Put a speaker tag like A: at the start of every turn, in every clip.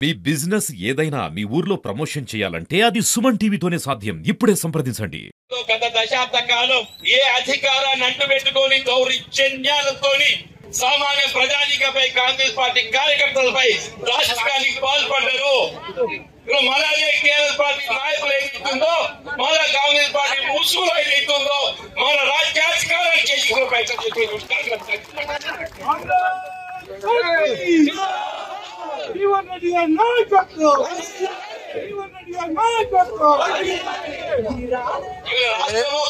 A: మీ business ఏదైనా మీ ఊర్లో promotion చేయాలంటే అది సుమన్ టీవీతోనే సాధ్యం. ఇప్పుడే సంప్రదించండి.
B: గత దశాబ్ద కాలం ఏ అధికారాన్ని అంటుపెట్టుకొని దౌర్జన్యాలతోని సామాన్య ప్రజానికపై కాంగ్రెస్ పార్టీ కార్యకర్తలపై రాష్ట్రానికి పాల్పడ్డారు. మళ్ళీ టీఆర్ఎస్ పార్టీ నాయకులు ఏదైతుందో, మళ్ళా కాంగ్రెస్ పార్టీ ముసుగులు ఏదైతుందో, మన రాజ్యాధికారాన్ని చేసి రాష్ట్రంలో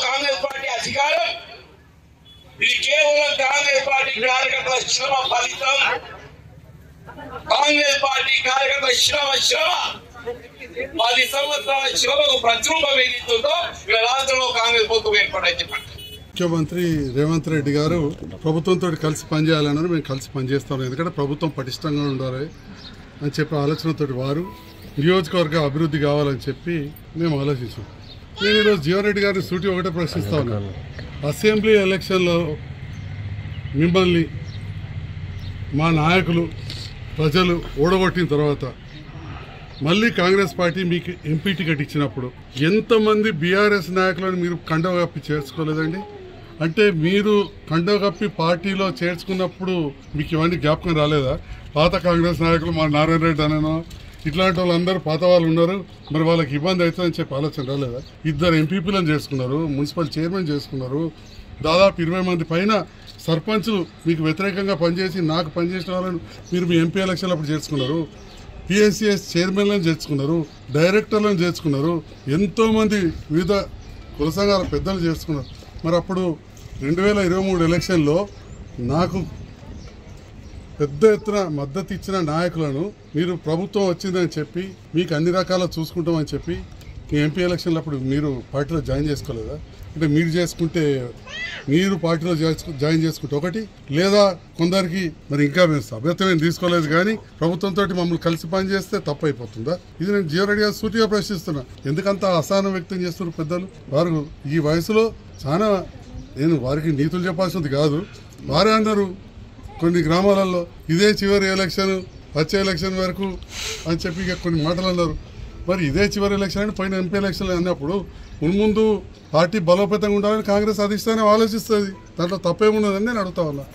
B: కాంగ్రెస్ పార్టీ అధికారం ఇది కేవలం కాంగ్రెస్ పార్టీ కార్యకర్తల శ్రమ ఫలితం. కాంగ్రెస్ పార్టీ కార్యకర్తల శ్రమ 10 సంవత్సరాల శ్రమకు ప్రతిరూపం ఏదైతుందో ఇక్కడ రాష్ట్రంలో కాంగ్రెస్ ప్రభుత్వం ఏర్పడని చెప్పండి.
C: ముఖ్యమంత్రి రేవంత్ రెడ్డి గారు ప్రభుత్వంతో కలిసి పనిచేయాలన్నారు. మేము కలిసి పనిచేస్తాం, ఎందుకంటే ప్రభుత్వం పటిష్టంగా ఉండాలి అని చెప్పి ఆలోచనతో వారు నియోజకవర్గ అభివృద్ధి కావాలని చెప్పి మేము ఆలోచించాం. నేను ఈరోజు జీవన్రెడ్డి గారిని సూటి ఒకటే ప్రశ్నిస్తా ఉన్నాను. అసెంబ్లీ ఎలక్షన్లో మిమ్మల్ని మా నాయకులు ప్రజలు ఓడగొట్టిన తర్వాత మళ్ళీ కాంగ్రెస్ పార్టీ మీకు ఎంపీ టికెట్ ఇచ్చినప్పుడు ఎంతమంది బీఆర్ఎస్ నాయకులను మీరు కండవ కప్పి చేర్చుకోలేదండి? అంటే మీరు కండవ కప్పి పార్టీలో చేర్చుకున్నప్పుడు మీకు ఇవన్నీ జ్ఞాపకం రాలేదా? పాత కాంగ్రెస్ నాయకులు మా నారాయణ రెడ్డి అనేనో ఇట్లాంటి వాళ్ళందరూ పాత వాళ్ళు ఉన్నారు, మరి వాళ్ళకి ఇబ్బంది అవుతుందని చెప్పి ఆలోచన రాలేదా? 2 ఎంపీపీలను చేసుకున్నారు, మున్సిపల్ చైర్మన్ చేసుకున్నారు, దాదాపు 20 మంది పైన సర్పంచులు మీకు వ్యతిరేకంగా పనిచేసి నాకు పనిచేసిన వాళ్ళని మీరు మీ ఎంపీ ఎలక్షన్లు అప్పుడు చేర్చుకున్నారు. పిఎస్సిఎస్ చైర్మన్లను చేర్చుకున్నారు, డైరెక్టర్లను చేర్చుకున్నారు, ఎంతోమంది వివిధ కుల సంఘాల పెద్దలు చేర్చుకున్నారు. మరి అప్పుడు 2023 ఎలక్షన్లో నాకు పెద్ద ఎత్తున మద్దతు ఇచ్చిన నాయకులను మీరు ప్రభుత్వం వచ్చిందని చెప్పి మీకు అన్ని రకాల చూసుకుంటామని చెప్పి మీ ఎంపీ ఎలక్షన్లు అప్పుడు మీరు పార్టీలో జాయిన్ చేసుకోలేదా? అంటే మీరు చేసుకుంటే మీరు పార్టీలో జాయిన్ చేసుకుంటే ఒకటి, లేదా కొందరికి మరి ఇంకా మేము సభ్యత్వం తీసుకోలేదు కానీ ప్రభుత్వంతో మమ్మల్ని కలిసి పనిచేస్తే తప్పు అయిపోతుందా? ఇది నేను జీవన్రెడ్డి గారు సూటిగా ప్రశ్నిస్తున్నా. ఎందుకంత అసహనం వ్యక్తం చేస్తున్నారు పెద్దలు? వారు ఈ వయసులో చాలా, నేను వారికి నీతులు చెప్పాల్సింది కాదు, వారే అన్నారు కొన్ని గ్రామాలలో ఇదే చివరి ఎలక్షన్, వచ్చే ఎలక్షన్ వరకు అని చెప్పి ఇక కొన్ని మాటలు అన్నారు. మరి ఇదే చివరి ఎలక్షన్ అని పోయిన ఎంపీ ఎలక్షన్లు అన్నప్పుడు మున్ముందు పార్టీ బలోపేతంగా ఉండాలని కాంగ్రెస్ అధిష్టానం ఆలోచిస్తుంది. దాంట్లో తప్పేమున్నదని నేను అడుగుతా ఉన్నా.